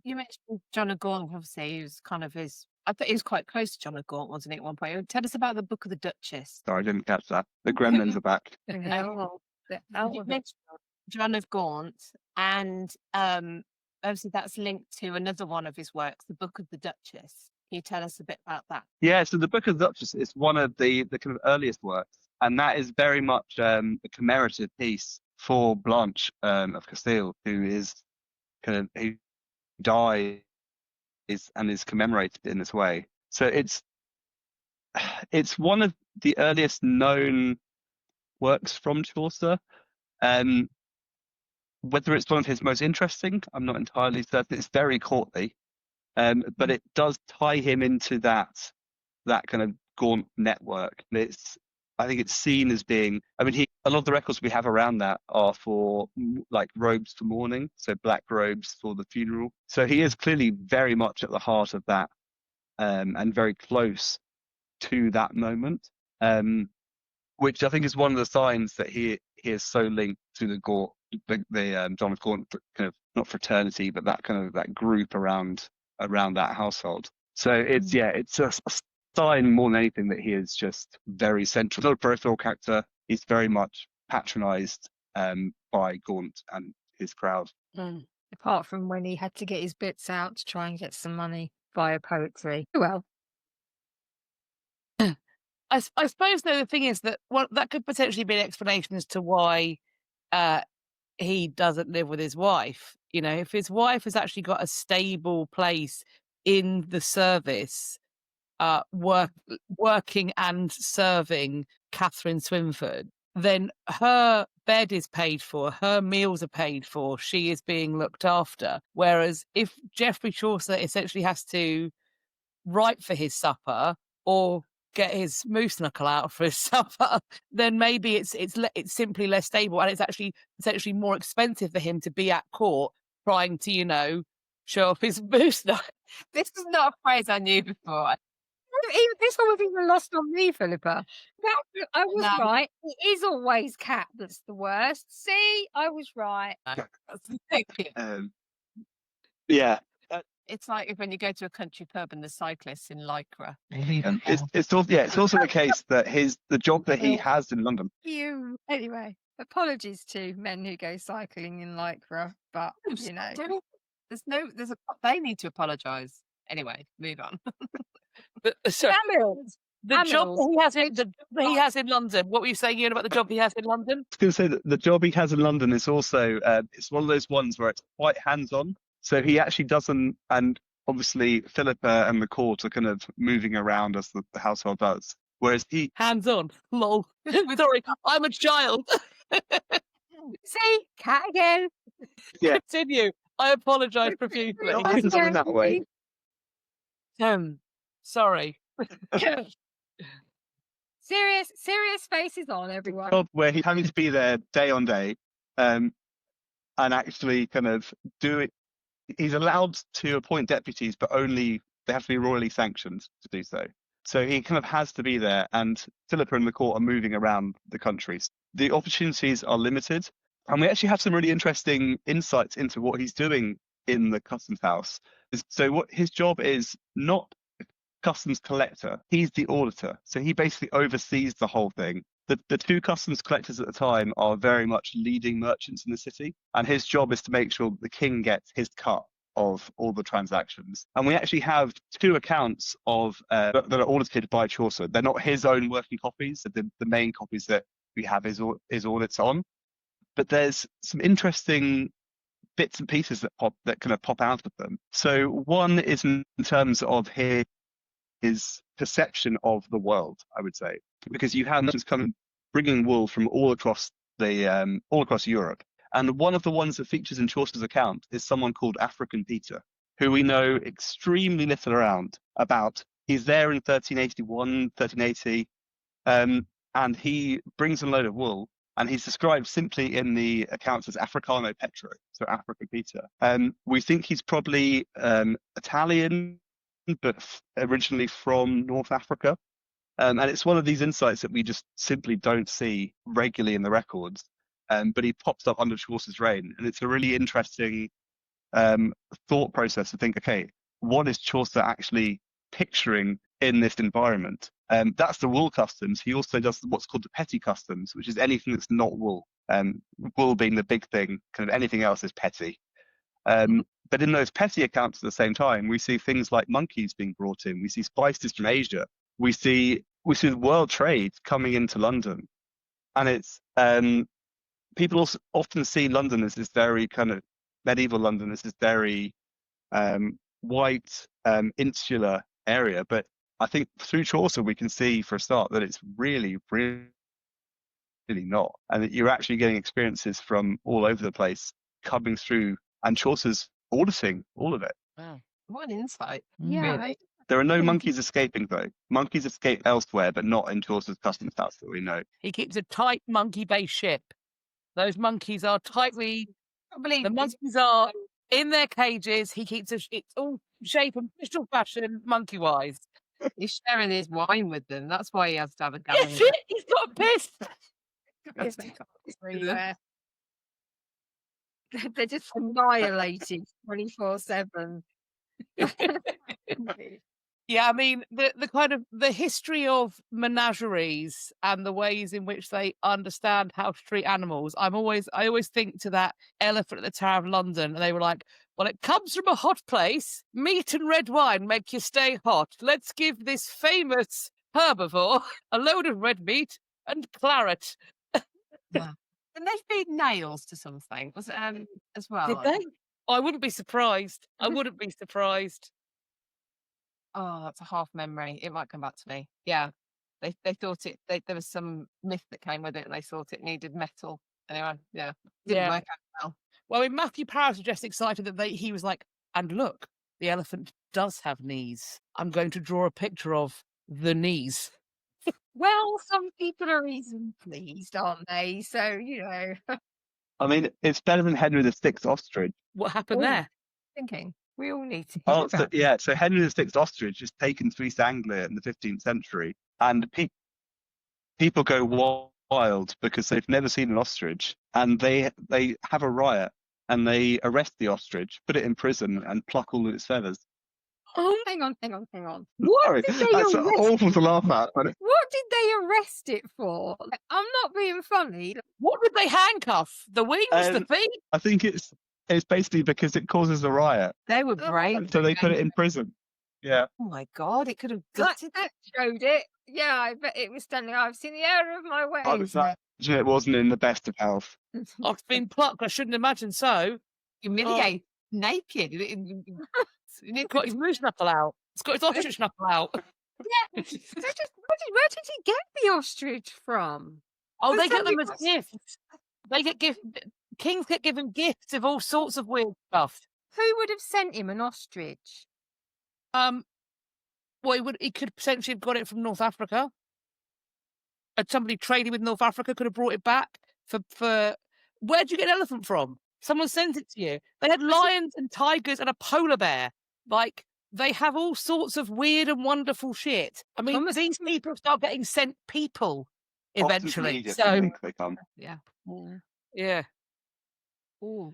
You mentioned John of Gaunt, obviously, he was kind of his. I thought he was quite close to John of Gaunt, wasn't he, at one point? Tell us about the Book of the Duchess. Sorry, I didn't catch that. The gremlins are back. You mentioned John of Gaunt, and obviously that's linked to another one of his works, the Book of the Duchess. Can you tell us a bit about that? Yeah, so the Book of the Duchess is one of the kind of earliest works, and that is very much a commemorative piece for Blanche of Castile, who is who dies and is commemorated in this way. So it's one of the earliest known works from Chaucer. Whether it's one of his most interesting, I'm not entirely certain. It's very courtly. But it does tie him into that kind of Gaunt network. I think it's seen as being. I mean, a lot of the records we have around that are for like robes for mourning, so black robes for the funeral. So he is clearly very much at the heart of that, and very close to that moment, which I think is one of the signs that he is so linked to the Gaunt, the John of Gaunt kind of, not fraternity, but that kind of that group around that household. So it's a sign more than anything that he is just very central. Not a peripheral character. He's very much patronized by Gaunt and his crowd. Apart from when he had to get his bits out to try and get some money via poetry. Well, I suppose though the thing is that that could potentially be an explanation as to why he doesn't live with his wife. You know, if his wife has actually got a stable place in the service, working and serving Catherine Swynford, then her bed is paid for, her meals are paid for, she is being looked after. Whereas if Geoffrey Chaucer essentially has to write for his supper or get his moose knuckle out for his supper, then maybe it's simply less stable, and it's actually essentially more expensive for him to be at court trying to, show off his moose knuckle. This is not a phrase I knew before. This one was even lost on me, Philippa. I was No. right. It is always cat that's the worst. See, I was right. Thank you. Yeah. It's like when you go to a country pub and the cyclists in lycra. It's also the case that the job that he has in London. Anyway, apologies to men who go cycling in lycra, but They need to apologise. Anyway, move on. Sorry, Camels. the job that he has in London. What were you saying, Ian, about the job he has in London? I was going to say that the job he has in London is also it's one of those ones where it's quite hands-on. So he actually doesn't, and obviously Philippa and the court are kind of moving around as the household does. Whereas he hands-on. Lol. Sorry, I'm a child. See, cat again. Yeah. Continue. I apologise profusely. It happens in that way. Sorry. Serious faces on, everyone. Job where he's having to be there day on day, and actually kind of do it. He's allowed to appoint deputies, but only they have to be royally sanctioned to do so. So he kind of has to be there, and Philippa and the court are moving around the country. The opportunities are limited, and we actually have some really interesting insights into what he's doing in the customs house. So what his job is, not customs collector, he's the auditor. So he basically oversees the whole thing. The two customs collectors at the time are very much leading merchants in the city, and his job is to make sure that the king gets his cut of all the transactions. And we actually have two accounts of that are audited by Chaucer. They're not his own working copies, the main copies that we have his audits on. But there's some interesting bits and pieces that kind of pop out of them. So one is in terms of his perception of the world, I would say, because you have merchants coming bringing wool from all across Europe, and one of the ones that features in Chaucer's account is someone called African Peter, who we know extremely little about. He's there in 1381, 1380, and he brings a load of wool, and he's described simply in the accounts as Africano Petro, so Africa Peter. We think he's probably Italian, but originally from North Africa. And it's one of these insights that we just simply don't see regularly in the records. But he pops up under Chaucer's reign, and it's a really interesting thought process to think, okay, what is Chaucer actually picturing in this environment? That's the wool customs. He also does what's called the petty customs, which is anything that's not wool. Wool being the big thing, kind of anything else is petty. But in those petty accounts at the same time, we see things like monkeys being brought in. We see spices from Asia. We see the world trade coming into London, and it's people also often see London as this very kind of medieval London as this very white insular area. But I think through Chaucer we can see for a start that it's really, really not, and that you're actually getting experiences from all over the place coming through, and Chaucer's auditing all of it. Wow. What an insight. Yeah, Really. There are no monkeys escaping, though. Monkeys escape elsewhere, but not in Chaucer's customs house that we know. He keeps a tight monkey-based ship. Those monkeys are tightly. I believe The monkeys are in their cages. He keeps it's all shape and crystal fashion, monkey-wise. he's sharing his wine with them. That's why he has to have a Yeah, gallon. shit, he's got a piss. everywhere. They're just annihilated 24/7. Yeah, I mean the kind of the history of menageries and the ways in which they understand how to treat animals. I always think to that elephant at the Tower of London, and they were like, "Well, it comes from a hot place. Meat and red wine make you stay hot. Let's give this famous herbivore a load of red meat and claret." And they feed nails to something. Was it as well? Did they? I wouldn't be surprised. I wouldn't be surprised. Oh, that's a half memory. It might come back to me. Yeah. They thought there was some myth that came with it, and they thought it needed metal. Anyway, yeah. Didn't Yeah. work out well. Well, I mean, Matthew Parris was just excited that he was like, and look, the elephant does have knees. I'm going to draw a picture of the knees. Well, some people are easily pleased, aren't they? So, you know. I mean, it's better than Henry VI ostrich. What happened Oh. there? Thinking we all need to. Oh, hear so, about yeah. So Henry VI ostrich is taken to East Anglia in the 15th century, and people go wild because they've never seen an ostrich, and they have a riot, and they arrest the ostrich, put it in prison, and pluck all of its feathers. Oh, hang on. Sorry, did they that's arrest awful to laugh at. But What did they arrest it for? I'm not being funny. What did they handcuff? The wings, the feet? I think it's basically because it causes a riot, They were Oh, brave. and so they put it in prison. Yeah. Oh my god! It could have That, gutted. that showed it. Yeah, I bet it was standing. I've seen the error of my I ways. would imagine it wasn't in the best of health. I've been plucked. I shouldn't imagine so. Humiliate, naked. It's got his moose knuckle out. It's got his ostrich knuckle out. Where did he get the ostrich from? Oh, Was they get somebody them as else- gifts. They get kings get given gifts of all sorts of weird stuff. Who would have sent him an ostrich? Well, he could potentially have got it from North Africa. And somebody trading with North Africa could have brought it back for. Where'd you get an elephant from? Someone sent it to you. They had lions and tigers and a polar bear. Like, they have all sorts of weird and wonderful shit. I mean, Almost- these people start getting sent people Often from eventually. Egypt, I So, think they come. yeah. Oh,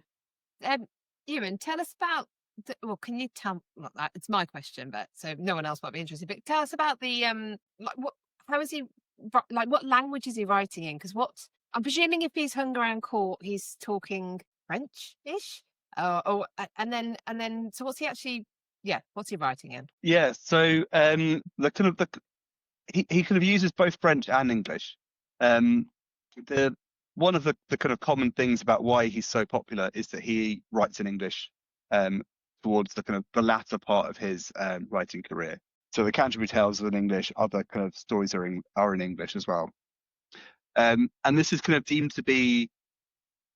Ewan, tell us about. Well, can you tell? Not that it's my question, but so no one else might be interested. But tell us about the like what? How is he? Like, what language is he writing in? Because I'm presuming if he's hung around court, he's talking French-ish. And then. So what's he actually? Yeah, what's he writing in? Yeah. So he kind of uses both French and English. One of the kind of common things about why he's so popular is that he writes in English towards the kind of the latter part of his writing career. So the Canterbury Tales are in English, other kind of stories are in English as well. And this is kind of deemed to be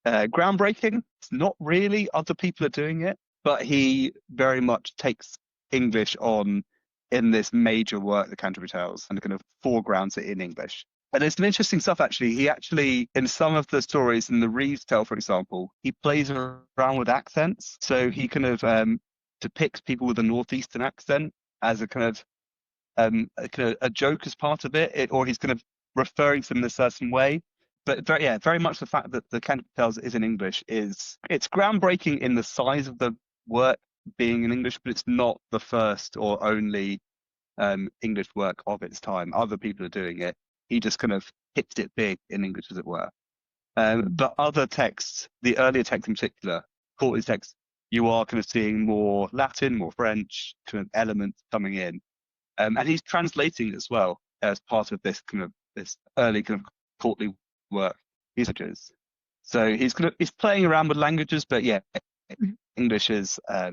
groundbreaking. It's not really, other people are doing it, but he very much takes English on in this major work, the Canterbury Tales, and kind of foregrounds it in English. And there's some interesting stuff actually. He actually, in some of the stories in the Reeves Tale, for example, he plays around with accents. So he kind of depicts people with a northeastern accent as a kind of a joke as part of it, or he's kind of referring to them in a certain way. But very much the fact that the Canterbury Tales is in English it's groundbreaking in the size of the work being in English, but it's not the first or only English work of its time. Other people are doing it. He just kind of hits it big in English, as it were. But other texts, the earlier texts in particular, Courtly's texts, you are kind of seeing more Latin, more French kind of elements coming in. And he's translating as well as part of this early kind of courtly work. So he's playing around with languages, but yeah, English is a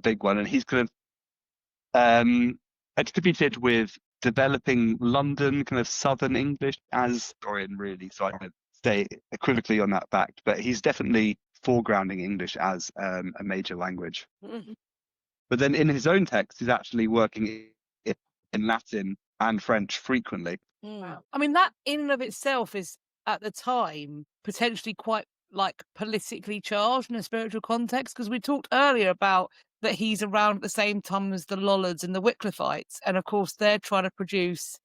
big one, and he's kind of attributed with developing London kind of Southern English as historian, really. So I kind of stay equivocally on that fact, but he's definitely foregrounding English as a major language. Mhm. But then in his own text, he's actually working in Latin and French frequently. Wow. I mean, that in and of itself is, at the time, potentially quite like politically charged in a spiritual context, because we talked earlier about that he's around at the same time as the Lollards and the Wycliffites, and of course they're trying to produce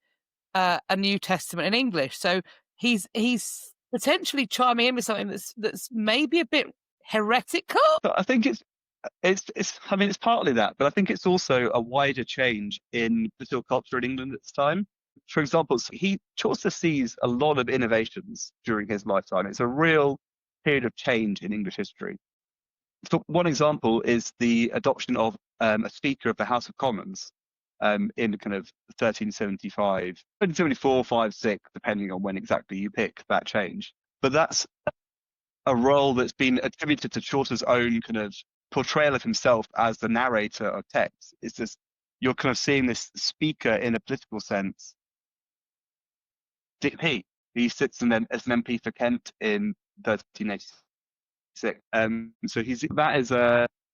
a New Testament in English. So he's potentially chiming in with something that's maybe a bit heretical. But I think it's partly that, but I think it's also a wider change in political culture in England at this time. For example, Chaucer sees a lot of innovations during his lifetime. It's a real period of change in English history. So one example is the adoption of a Speaker of the House of Commons in kind of 1375, 1374, 5, 6, depending on when exactly you pick that change. But that's a role that's been attributed to Chaucer's own kind of portrayal of himself as the narrator of text. It's just, you're kind of seeing this speaker in a political sense. He sits as an MP for Kent in 1386. So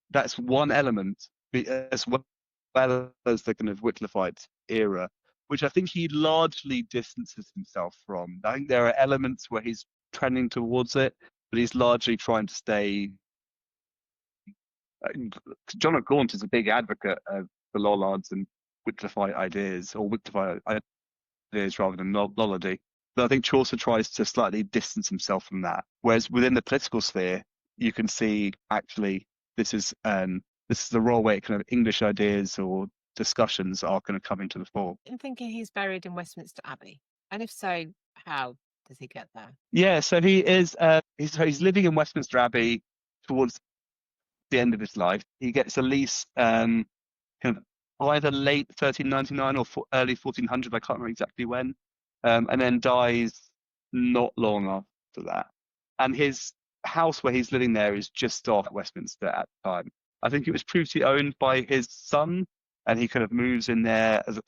that's one element, as well as the kind of Wycliffite era, which I think he largely distances himself from. I think there are elements where he's trending towards it, but he's largely trying to stay. John of Gaunt is a big advocate of the Lollards and Wycliffite ideas, or Wycliffite ideas rather than Lollardy. But I think Chaucer tries to slightly distance himself from that. Whereas within the political sphere, you can see actually this is the role where kind of English ideas or discussions are kind of coming to the fore. I'm thinking he's buried in Westminster Abbey, and if so, how does he get there? Yeah, so he is. He's living in Westminster Abbey towards the end of his life. He gets a lease kind of either late 1399 or early 1400. I can't remember exactly when, and then dies not long after that. And his house where he's living there is just off Westminster at the time. I think it was previously owned by his son, and he kind of moves in there as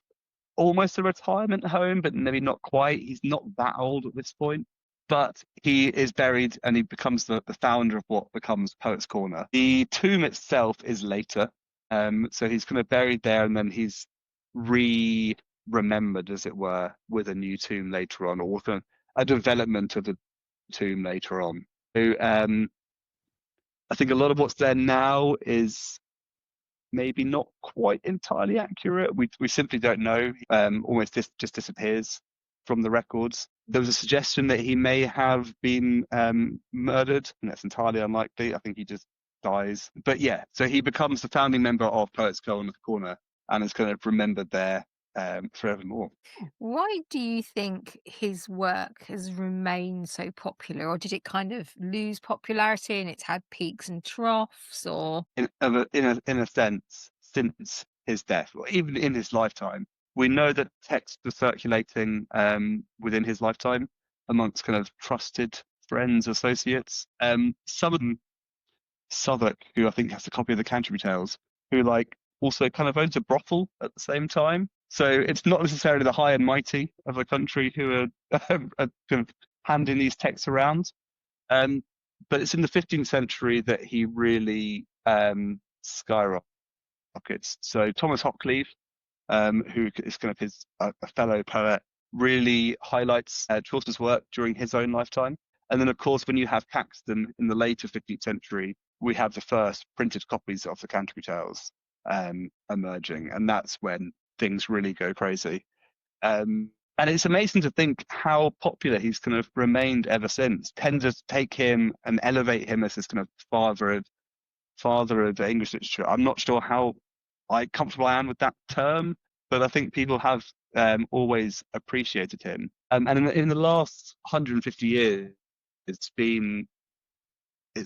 almost a retirement home, but maybe not quite. He's not that old at this point. But he is buried, and he becomes the founder of what becomes Poets' Corner. The tomb itself is later, so he's kind of buried there, and then he's remembered, as it were, with a new tomb later on, or kind of a development of the tomb later on. So I think a lot of what's there now is maybe not quite entirely accurate. We simply don't know. Almost just disappears from the records. There was a suggestion that he may have been murdered, and that's entirely unlikely. I think he just dies. But yeah, so he becomes the founding member of Poets' Corner and is kind of remembered there forevermore. Why do you think his work has remained so popular, or did it kind of lose popularity and it's had peaks and troughs, or? In a sense, since his death, or even in his lifetime, we know that texts were circulating within his lifetime amongst kind of trusted friends, associates. Some of them, Southwark, who I think has a copy of the Canterbury Tales, who also kind of owns a brothel at the same time. So it's not necessarily the high and mighty of the country who are kind of handing these texts around. But it's in the 15th century that he really skyrockets. So Thomas Hoccleve, who is kind of a fellow poet, really highlights Chaucer's work during his own lifetime. And then, of course, when you have Caxton in the later 15th century, we have the first printed copies of the Canterbury Tales emerging, and that's when things really go crazy. And it's amazing to think how popular he's kind of remained ever since. Tend to take him and elevate him as this kind of father of English literature. I'm not sure how comfortable I am with that term, but I think people have always appreciated him. And in the last 150 years, it's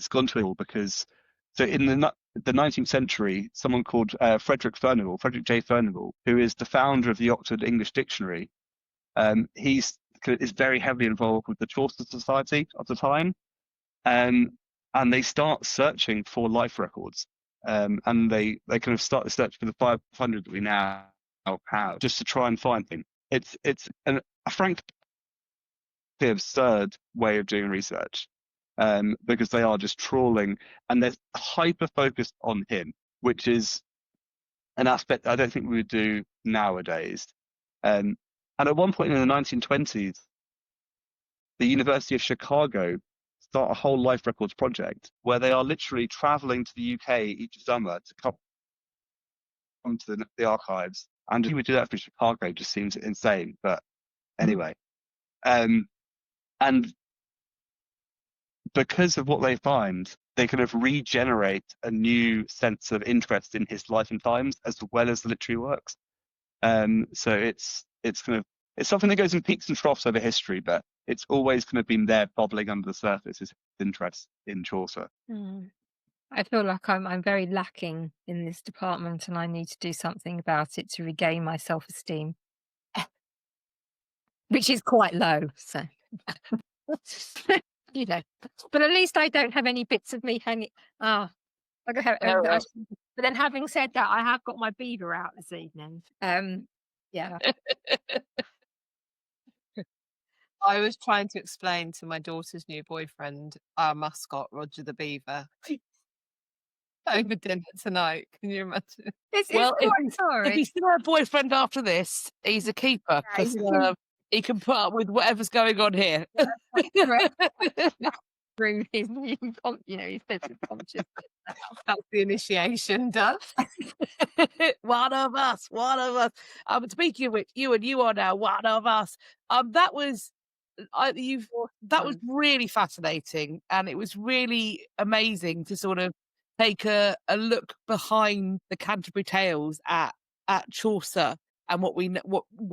gone to it all because so in the 19th century, someone called Frederick J. Furnivall, who is the founder of the Oxford English Dictionary, is very heavily involved with the Chaucer Society of the time, and they start searching for life records, and they kind of start the search for the 500 that we now have, just to try and find them. It's a frankly absurd way of doing research, because they are just trawling, and they're hyper focused on him, which is an aspect I don't think we would do nowadays. And at one point in the 1920s, the University of Chicago start a whole life records project where they are literally traveling to the UK each summer to come to the archives. And if you would do that for Chicago, just seems insane. But anyway, and because of what they find, they kind of regenerate a new sense of interest in his life and times as well as the literary works. So it's something that goes in peaks and troughs over history, but it's always kind of been there bubbling under the surface, is his interest in Chaucer. I feel like I'm very lacking in this department, and I need to do something about it to regain my self-esteem, which is quite low. So, you know, but at least I don't have any bits of me hanging. But then, having said that, I have got my beaver out this evening. Yeah. I was trying to explain to my daughter's new boyfriend our mascot, Roger the Beaver, over dinner tonight. Can you imagine? It's Well, quite if sorry. he's still a boyfriend after this, he's a keeper he's because a he can put up with whatever's going on here. Through his, his business conscious. That's the initiation done. One of us. Speaking of which, you are now one of us. That was really fascinating, and it was really amazing to sort of take a look behind the Canterbury Tales at Chaucer and what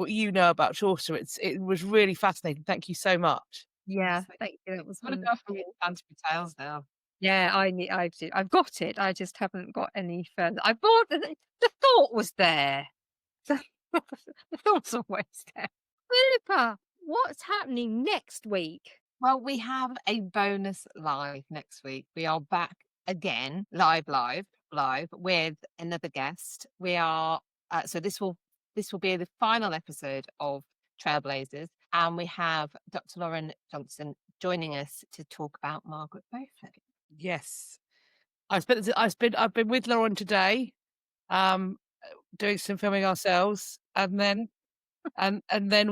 you know about Chaucer. It was really fascinating. Thank you so much. Yeah, thank you. That was I'm gonna go from Canterbury Tales now. Yeah, I've got it. I just haven't got any further. I bought the thought was there. The thought's always there. Philippa, what's happening next week? Well, we have a bonus live next week. We are back again, live with another guest. We are so this will be the final episode of Trailblazers, and we have Dr. Lauren Johnson joining us to talk about Margaret Beaufort. Yes, I've been with Lauren today, doing some filming ourselves, and then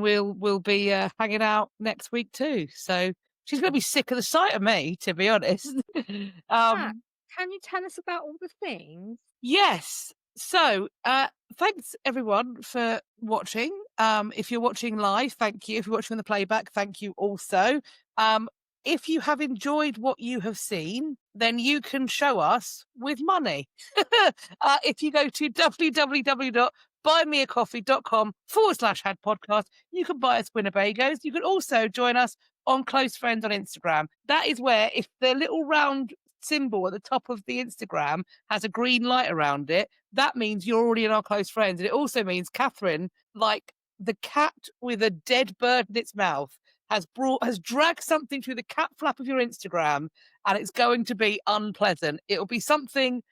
we'll be hanging out next week too. So she's going to be sick of the sight of me, to be honest. Can you tell us about all the things? Yes. So thanks everyone for watching. If you're watching live, thank you. If you're watching on the playback, thank you also. If you have enjoyed what you have seen, then you can show us with money. If you go to www.buymeacoffee.com/hadpodcast, you can buy us Winnebagos. You can also join us on Close Friends on Instagram. That is where, if the little round symbol at the top of the Instagram has a green light around it, that means you're already in our Close Friends. And it also means Catherine, like the cat with a dead bird in its mouth, has dragged something through the cat flap of your Instagram, and it's going to be unpleasant. It'll be something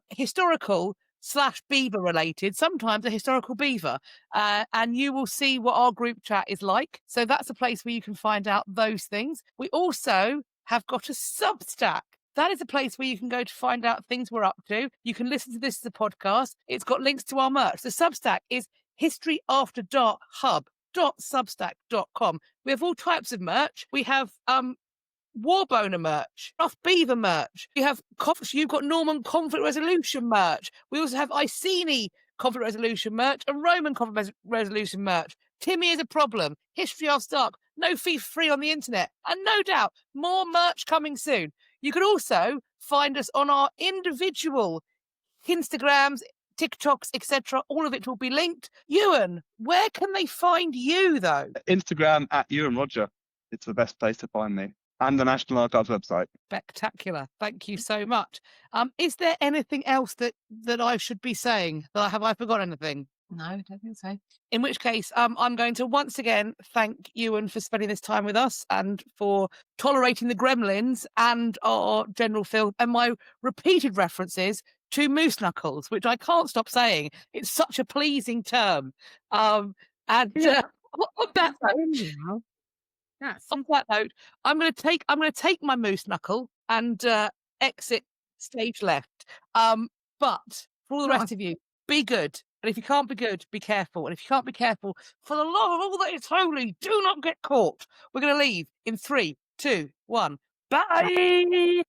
historical / beaver related, sometimes a historical beaver, and you will see what our group chat is like. So that's a place where you can find out those things. We also have got a Substack. That is a place where you can go to find out things we're up to. You can listen to this as a podcast. It's got links to our merch. The Substack is History After Dark Hub. merch.substack.com. We have all types of merch. We have Warboner merch, Rough Beaver merch. We have you've got Norman conflict resolution merch. We also have Iceni conflict resolution merch and Roman conflict resolution merch. Timmy is a problem. History of Stark. No fee free on the internet, and no doubt more merch coming soon. You can also find us on our individual Instagrams, TikToks, etc. All of it will be linked. Ewan, where can they find you though? Instagram at Ewan Roger. It's the best place to find me. And the National Archives website. Spectacular. Thank you so much. Is there anything else that I should be saying? Have I forgotten anything? No, I don't think so. In which case, I'm going to once again thank Ewan for spending this time with us and for tolerating the gremlins and our general film and my repeated references to moose knuckles, which I can't stop saying. It's such a pleasing term. On that note, on that note, I'm going to take my moose knuckle and exit stage left. But for all the rest of you, be good. And if you can't be good, be careful. And if you can't be careful, for the love of all that is holy, do not get caught. We're going to leave in 3, 2, 1. Bye.